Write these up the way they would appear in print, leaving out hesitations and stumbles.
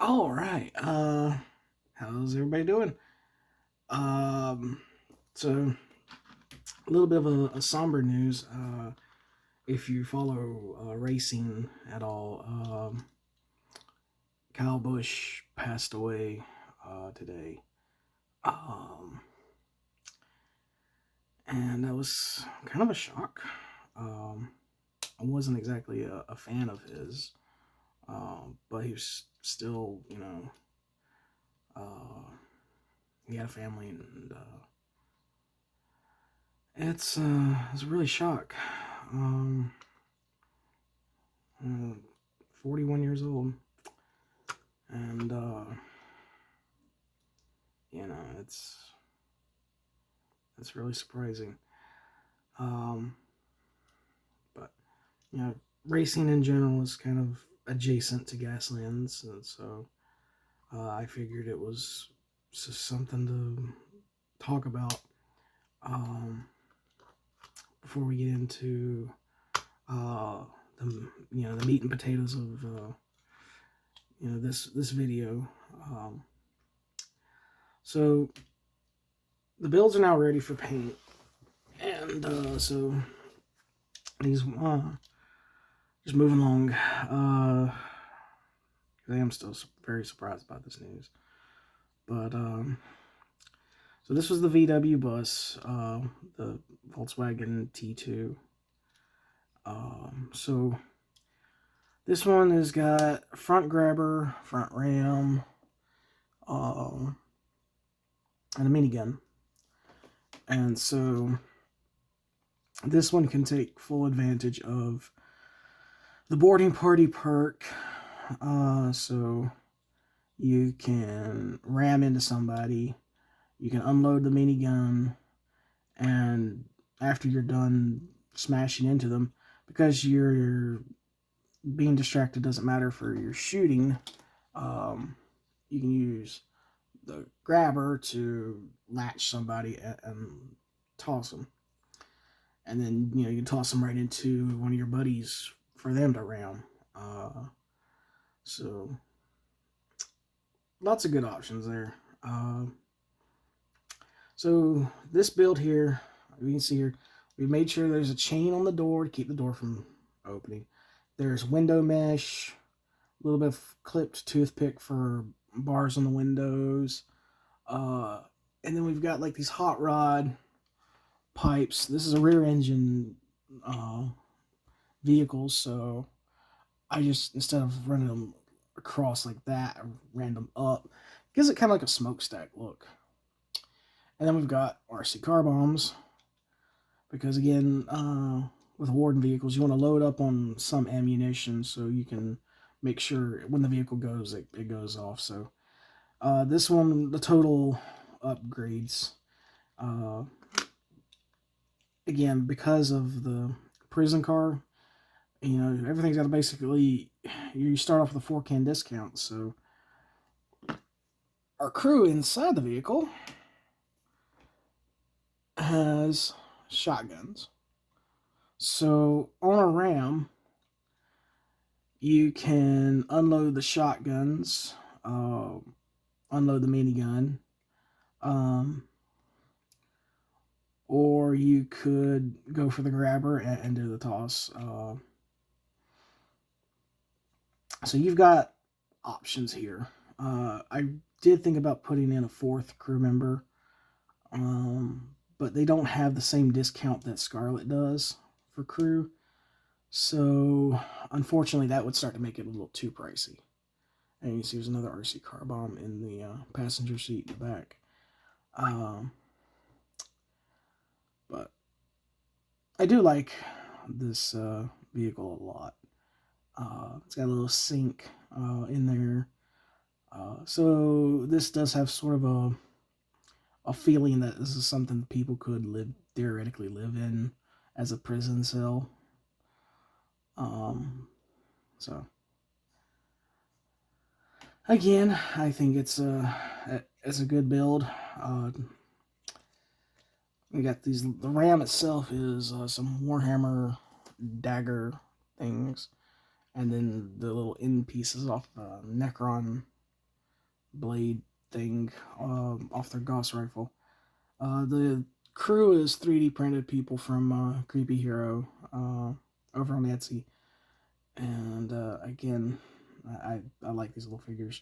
All right. How's everybody doing? Um, so a little bit of a somber news. If you follow racing at all, Kyle Busch passed away today. Um, and that was kind of a shock. Um, I wasn't exactly a fan of his, but he was still, he had a family, and it's really shock. Um, 41 years old, and you know it's really surprising. Um, but racing in general is kind of adjacent to Gaslands, and so I figured it was just something to talk about before we get into uh, the meat and potatoes of this video. So the builds are now ready for paint, and so these just moving along. I am still very surprised about this news, but so this was the VW bus, the Volkswagen T2. So this one has got front grabber, front ram, and a minigun. And so this one can take full advantage of the boarding party perk. So you can ram into somebody, you can unload the minigun, and after you're done smashing into them, because you're being distracted doesn't matter for your shooting, you can use the grabber to latch somebody and toss them. And then, you can toss them right into one of your buddies for them to ram. So, lots of good options there. So, this build here, you can see here, we made sure there's a chain on the door to keep the door from opening. There's window mesh, a little bit of clipped toothpick for bars on the windows. And then we've got like these hot rod pipes. This is a rear engine vehicle, so I just, instead of running them across like that, I ran them up. Gives it kind of like a smokestack look. And then we've got RC car bombs, because again, with Warden vehicles, you want to load up on some ammunition so you can make sure when the vehicle goes, it goes off. So this one, the total upgrades. Again, because of the prison car, everything's got to basically, you start off with a 4-can discount. So our crew inside the vehicle has shotguns. So on a ram, you can unload the shotguns, unload the minigun, or you could go for the grabber and do the toss. So you've got options here. I did think about putting in a 4th crew member, but they don't have the same discount that Scarlet does for crew. So unfortunately, that would start to make it a little too pricey. And you see there's another RC car bomb in the passenger seat in the back. But I do like this vehicle a lot. It's got a little sink in there. So this does have sort of a feeling that this is something people could theoretically live in as a prison cell. So again, I think it's a good build. We got these. The ram itself is some Warhammer dagger things, and then the little end pieces off Necron blade thing off their Gauss rifle. The crew is 3D printed people from Creepy Hero over on Etsy. And again, I like these little figures.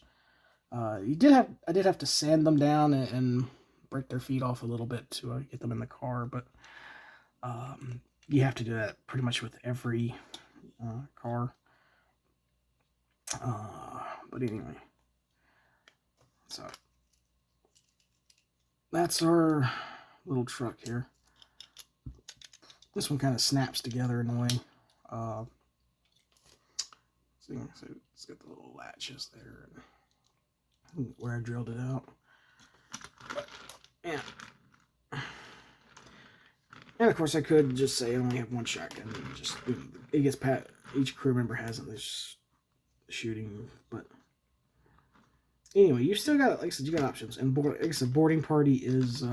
I did have to sand them down and break their feet off a little bit to get them in the car, but you have to do that pretty much with every car. But anyway, so that's our little truck here. This one kind of snaps together in a way. So it's got the little latches there and where I drilled it out. But, yeah. And of course I could just say I only have one shotgun. Just it gets each crew member has it. There's shooting, but anyway, you still got, like I said, you got options. And like I said, boarding party is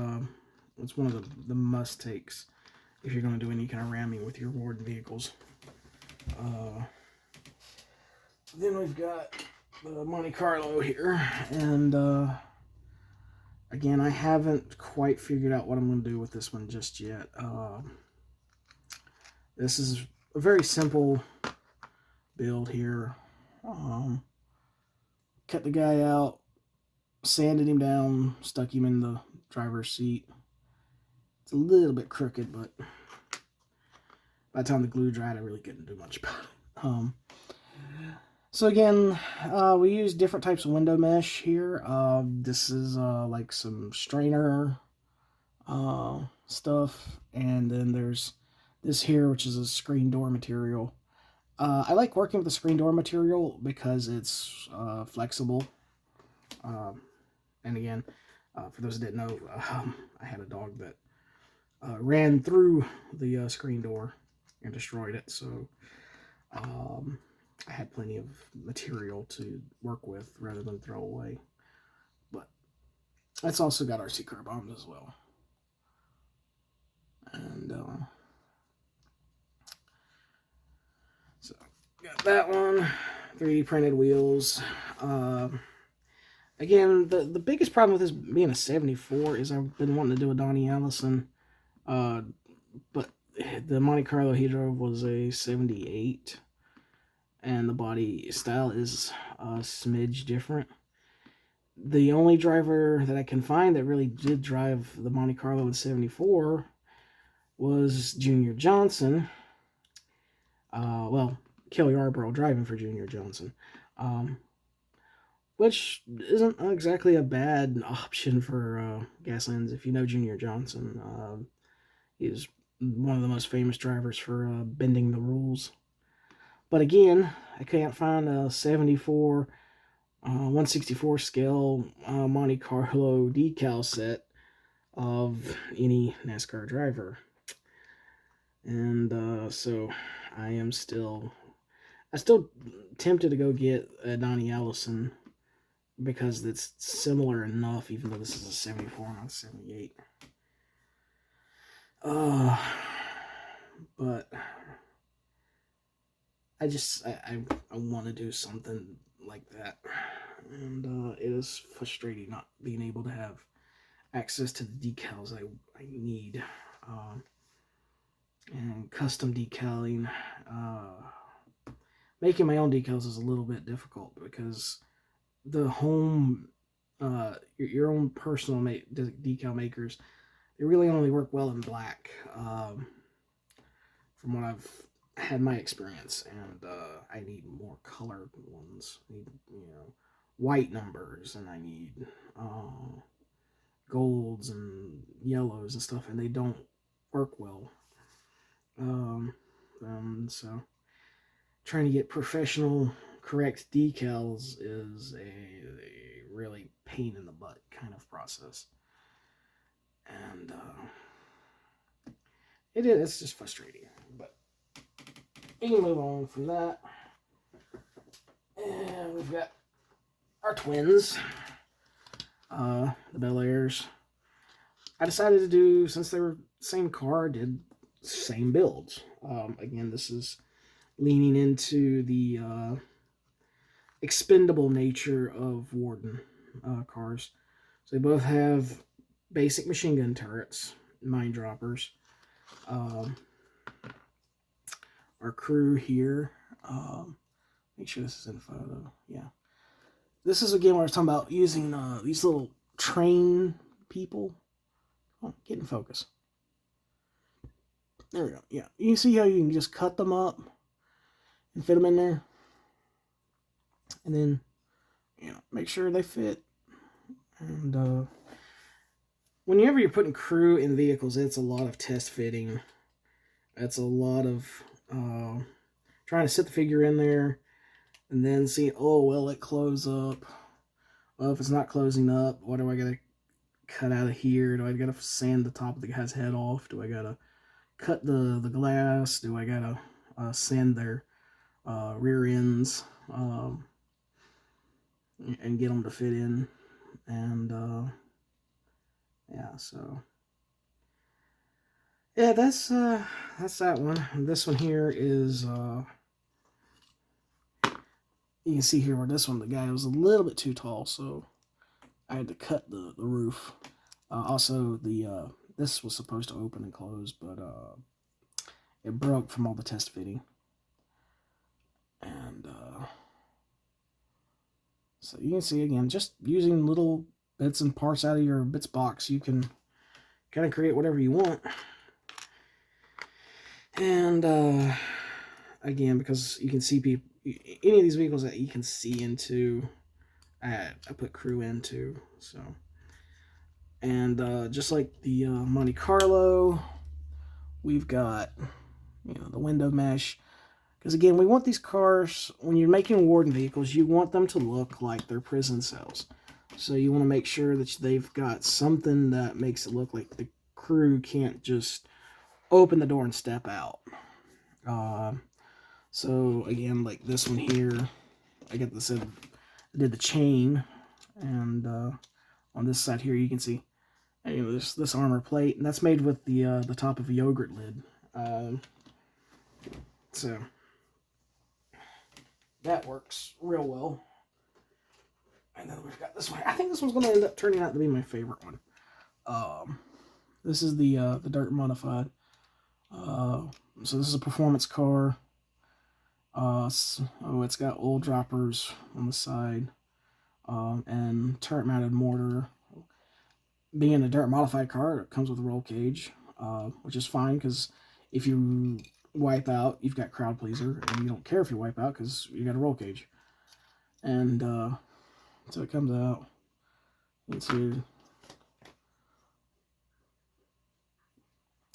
it's one of the must takes if you're going to do any kind of ramming with your Warden vehicles. Then we've got the Monte Carlo here, and again, I haven't quite figured out what I'm going to do with this one just yet. This is a very simple build here. Cut the guy out, sanded him down, stuck him in the driver's seat. It's a little bit crooked, but by the time the glue dried, I really couldn't do much about it. So again, we use different types of window mesh here. This is like some strainer stuff, and then there's this here, which is a screen door material. I like working with the screen door material because it's flexible. And again, for those that didn't know, I had a dog that ran through the screen door and destroyed it, so I had plenty of material to work with rather than throw away. But that's also got RC car bombs as well. And so got that one, 3D printed wheels. Again, the biggest problem with this being a 74 is I've been wanting to do a Donnie Allison, but the Monte Carlo he drove was a 78, and the body style is a smidge different. The only driver that I can find that really did drive the Monte Carlo in 74 was Junior Johnson. Well, Kelly Yarborough driving for Junior Johnson. Which isn't exactly a bad option for Gaslands. If you know Junior Johnson, he's one of the most famous drivers for bending the rules. But again, I can't find a 74, 164 scale Monte Carlo decal set of any NASCAR driver. And so I'm still tempted to go get a Donnie Allison, because it's similar enough, even though this is a 74, not a 78. But I want to do something like that, and it is frustrating not being able to have access to the decals I need, and custom decaling. Making my own decals is a little bit difficult because the home, your own personal decal makers, they really only work well in black, from what I've had my experience, and I need more colored ones. I need, white numbers, and I need golds and yellows and stuff, and they don't work well. So trying to get professional correct decals is a really pain in the butt kind of process, and it's just frustrating. But we can move on from that, and we've got our twins, the Bel Airs. I decided to do, since they were same car, did same builds. Again, this is leaning into the expendable nature of Warden. cars. So they both have basic machine gun turrets, mine droppers. Our crew here. Make sure this is in photo. Yeah. This is again where I was talking about using these little train people. Oh, get in focus. There we go. Yeah. You can see how you can just cut them up and fit them in there. And then, make sure they fit. And whenever you're putting crew in vehicles, it's a lot of test fitting. It's a lot of trying to set the figure in there and then see, oh, will it close up? Well, if it's not closing up, what do I got to cut out of here? Do I got to sand the top of the guy's head off? Do I got to cut the glass? Do I got to sand their rear ends and get them to fit in? And yeah, so yeah, that's that one. And this one here is you can see here where this one, the guy was a little bit too tall, so I had to cut the roof. Also, this was supposed to open and close, but it broke from all the test fitting. And so you can see, again, just using little bits and parts out of your bits box, you can kind of create whatever you want. And again, because you can see people, any of these vehicles that you can see into, I put crew into. So, and just like the Monte Carlo, we've got the window mesh. Because again, we want these cars, when you're making Warden vehicles, you want them to look like they're prison cells. So you want to make sure that they've got something that makes it look like the crew can't just open the door and step out. So again, like this one here, I did the chain, and on this side here you can see this armor plate, and that's made with the top of a yogurt lid. So that works real well. And then we've got this one. I think this one's going to end up turning out to be my favorite one. This is the Dirt Modified. So this is a performance car. It's got oil droppers on the side, and turret mounted mortar. Being a Dirt Modified car, it comes with a roll cage, which is fine because if you wipe out, you've got crowd pleaser, and you don't care if you wipe out because you got a roll cage. And so it comes out. You can see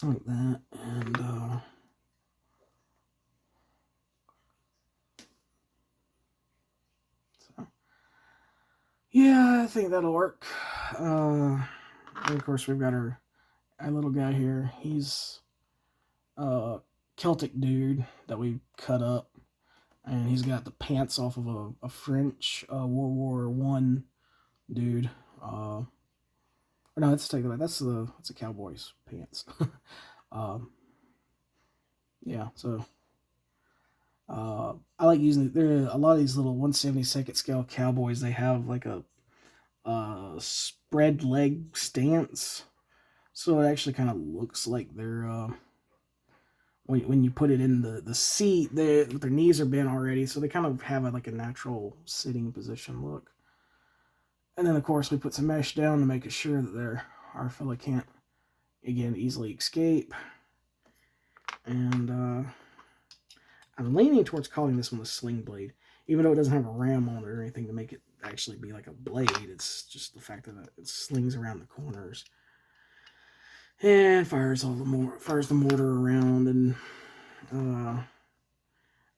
like that, and so yeah, I think that'll work. And of course, we've got our little guy here. He's a Celtic dude that we cut up, and he's got the pants off of a French World War I dude. Or no, let's take that back. That's a cowboy's pants. Yeah, so I like using there. A lot of these little 1/72 scale cowboys, they have like a spread leg stance, so it actually kind of looks like they're when you put it in the seat, their knees are bent already, so they kind of have like a natural sitting position look. And then of course we put some mesh down to make sure that our fella can't again easily escape. And I'm leaning towards calling this one a sling blade, even though it doesn't have a ram on it or anything to make it actually be like a blade. It's just the fact that it slings around the corners and fires the mortar around. And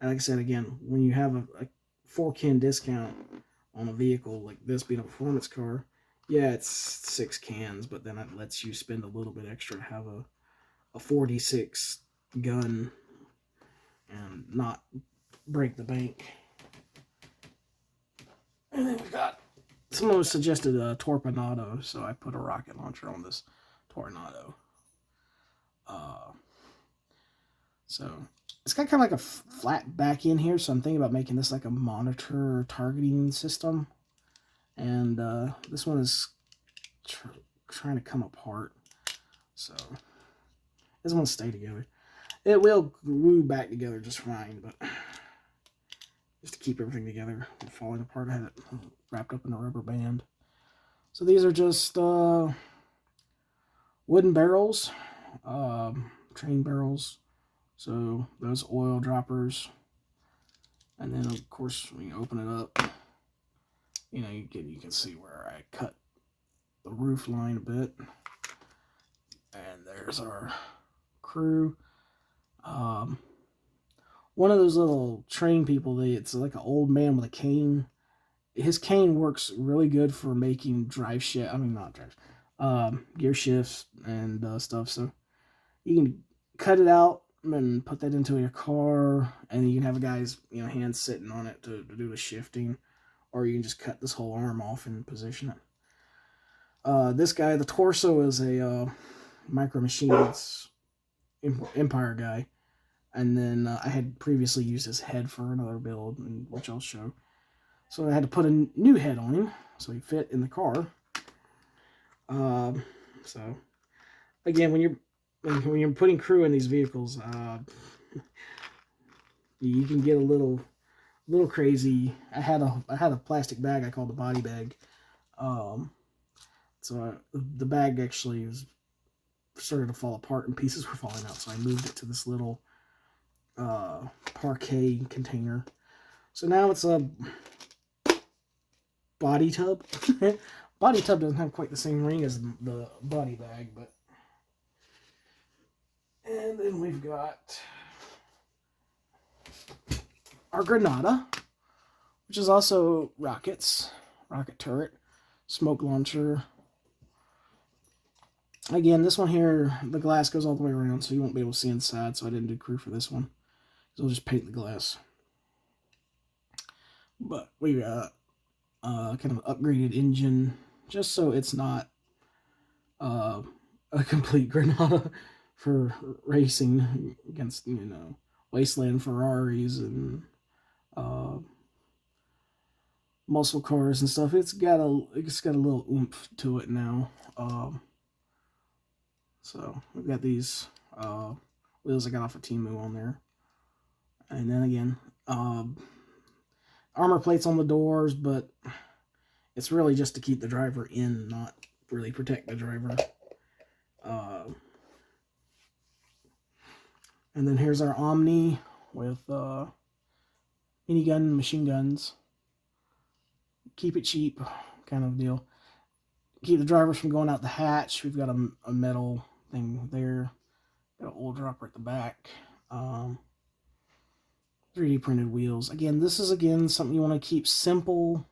like I said, again, when you have a 4-can discount on a vehicle like this being a performance car, yeah, it's 6 cans, but then it lets you spend a little bit extra to have a 46 gun and not break the bank. And then we've got, someone suggested a Torpedo, so I put a rocket launcher on this Tornado. So it's got kind of like a flat back in here, so I'm thinking about making this like a monitor targeting system. And this one is trying to come apart. So this one will stay together. It will glue back together just fine, but just to keep everything together from falling apart, I had it wrapped up in a rubber band. So these are just wooden barrels, train barrels. So those oil droppers. And then of course when you open it up, you know, you can see where I cut the roof line a bit. And there's our crew. One of those little train people, it's like an old man with a cane. His cane works really good for making gear shifts and stuff. So you can cut it out and put that into your car, and you can have a guy's hand sitting on it to do the shifting, or you can just cut this whole arm off and position it. This guy, the torso, is a Micro Machines Empire guy, and then I had previously used his head for another build, which I'll show. So I had to put a new head on him so he fit in the car. So again, when you're putting crew in these vehicles, you can get a little crazy. I had a plastic bag I called the body bag. So the bag actually was started to fall apart and pieces were falling out. So I moved it to this little parquet container. So now it's a body tub. Body tub doesn't have quite the same ring as the body bag, but. And then we've got our Granada, which is also rockets, rocket turret, smoke launcher. Again, this one here, the glass goes all the way around, so you won't be able to see inside, so I didn't do crew for this one. So I'll just paint the glass. But we got kind of an upgraded engine, just so it's not a complete Granada for racing against, wasteland Ferraris and muscle cars and stuff. It's got a little oomph to it now. So we've got these wheels I got off of Temu on there, and then again, armor plates on the doors, but it's really just to keep the driver in, not really protect the driver. And then here's our Omni with minigun, machine guns. Keep it cheap kind of deal. Keep the drivers from going out the hatch. We've got a metal thing there. Got an oil dropper at the back. 3D printed wheels. Again, this is something you want to keep simple.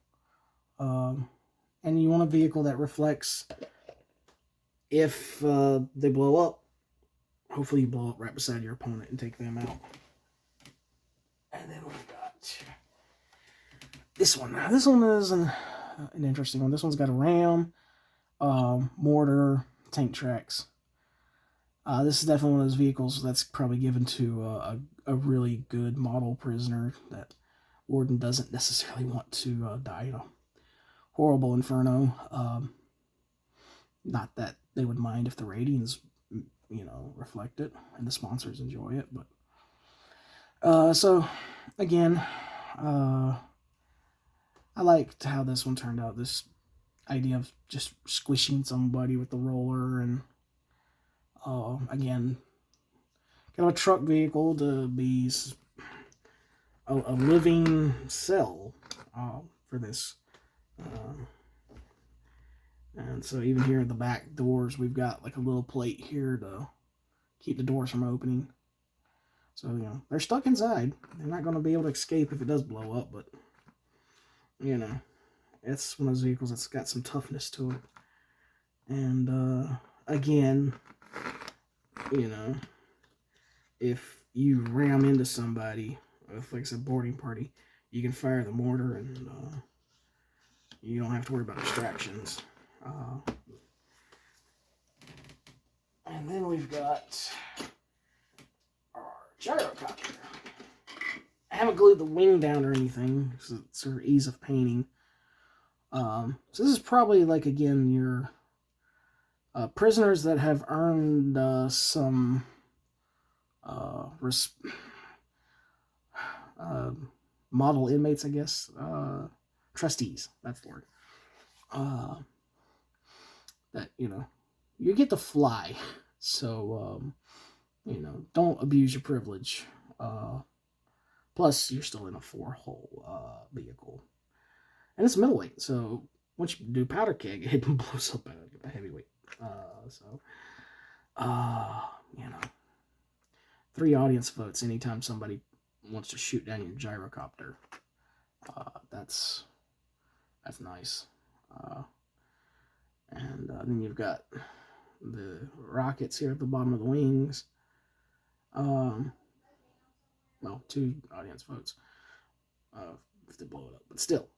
And you want a vehicle that reflects if they blow up. Hopefully you blow up right beside your opponent and take them out. And then we've got this one. Now, this one is an interesting one. This one's got a ram, mortar, tank tracks. This is definitely one of those vehicles that's probably given to a really good model prisoner that Warden doesn't necessarily want to die in a horrible inferno. Not that they would mind if the ratings reflect it and the sponsors enjoy it, but so again, I liked how this one turned out. This idea of just squishing somebody with the roller, and again, kind of a truck vehicle to be a living cell for this. And so even here at the back doors, we've got like a little plate here to keep the doors from opening. So, they're stuck inside. They're not going to be able to escape if it does blow up, but, it's one of those vehicles that's got some toughness to it. And, again, if you ram into somebody with, like I said, boarding party, you can fire the mortar and you don't have to worry about distractions. And then we've got our gyrocopter. I haven't glued the wing down or anything, so it's for ease of painting. So this is probably like, again, your prisoners that have earned some model inmates, I guess. Trustees, that's the word. That, you get to fly. So, don't abuse your privilege. Plus, you're still in a 4-hole vehicle. And it's middleweight, so once you do powder keg, it blows up a heavyweight. 3 audience votes anytime somebody wants to shoot down your gyrocopter. That's nice. And then you've got the rockets here at the bottom of the wings. Well, 2 audience votes if they blow it up, but still.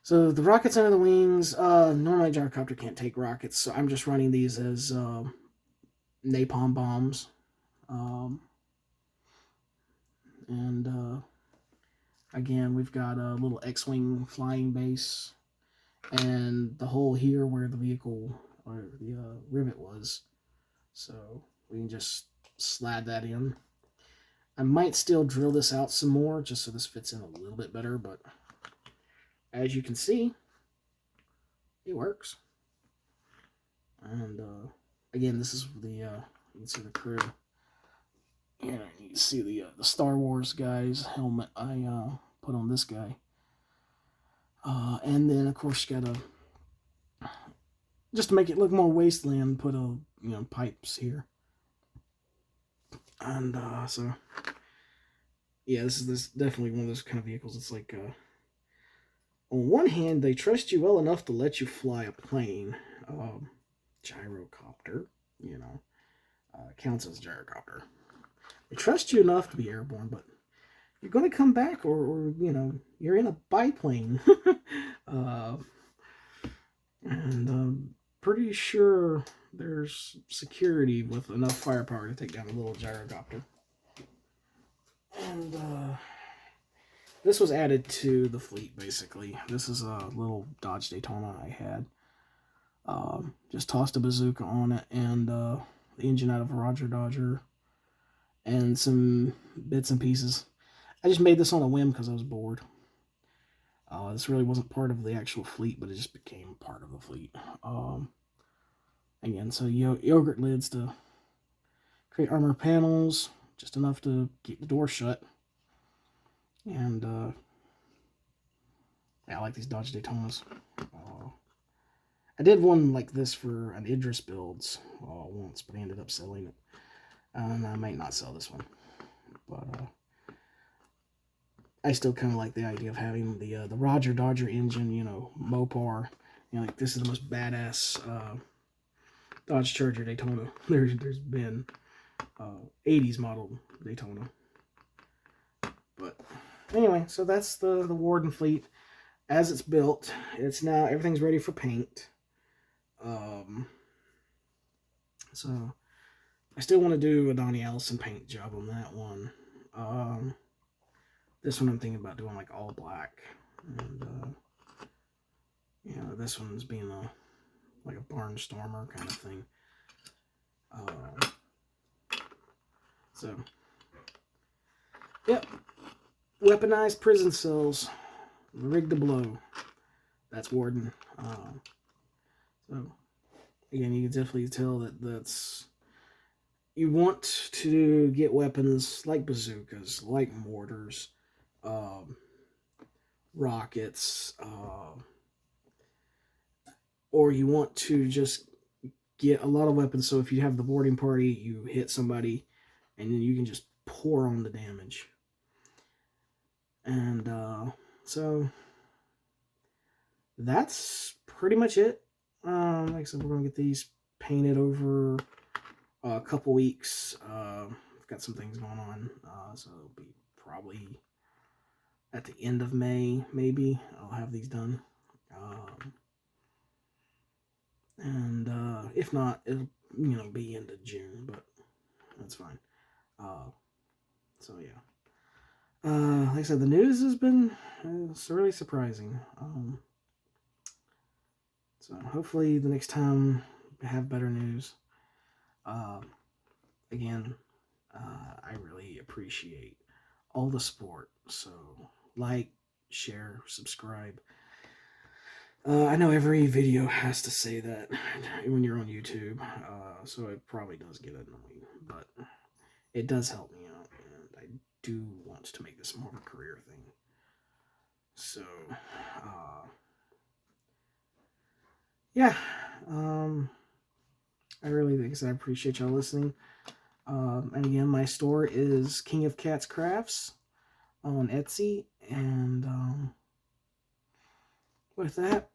So the rockets under the wings. Normally, a gyrocopter can't take rockets, so I'm just running these as napalm bombs. Again, we've got a little X-wing flying base, and the hole here where the vehicle or the rivet was. So we can just slide that in. I might still drill this out some more just so this fits in a little bit better, but as you can see, it works. And again, this is the you can see the crew. Yeah, you can see the Star Wars guy's helmet I put on this guy. And then of course you gotta, just to make it look more wasteland, put pipes here. And so yeah, this is definitely one of those kind of vehicles. It's like on one hand, they trust you well enough to let you fly a plane. Gyrocopter, counts as a gyrocopter. They trust you enough to be airborne, but you're going to come back, or you're in a biplane. And pretty sure there's security with enough firepower to take down a little gyrocopter. And this was added to the fleet, basically. This is a little Dodge Daytona I had. Just tossed a bazooka on it and the engine out of a Roger Dodger and some bits and pieces. I just made this on a whim because I was bored. This really wasn't part of the actual fleet, but it just became part of the fleet. Again, so yogurt lids to create armor panels, just enough to keep the door shut. And yeah, I like these Dodge Daytonas. I did one like this for an Idris builds once, but I ended up selling it. And I might not sell this one, but I still kind of like the idea of having the Roger Dodger engine, Mopar. Like this is the most badass Dodge Charger Daytona there's been. 80s model Daytona. But anyway, so that's the Warden fleet as it's built. It's now, everything's ready for paint. So I still want to do a Donnie Allison paint job on that one. This one I'm thinking about doing like all black, and this one's being like a barnstormer kind of thing. So yep, weaponized prison cells, rigged to blow. That's Warden. So again, you can definitely tell that's, you want to get weapons like bazookas, like mortars, rockets, or you want to just get a lot of weapons, so if you have the boarding party, you hit somebody, and then you can just pour on the damage. And so that's pretty much it. Like I said, we're going to get these painted over a couple weeks. I've got some things going on, so it'll be probably at the end of May, maybe, I'll have these done. And if not, it'll be into June, but that's fine. So yeah. Like I said, the news has been it's really surprising. So hopefully the next time we have better news. Again, I really appreciate all the support. So like, share, subscribe. I know every video has to say that when you're on YouTube, so it probably does get annoying, but it does help me out, and I do want to make this more of a career thing. So, yeah, I really think I appreciate y'all listening. And again, my store is King of Cats Crafts on Etsy, and with that,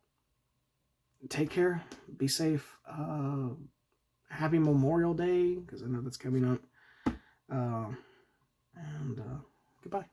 take care, be safe, happy Memorial Day, because I know that's coming up, and goodbye.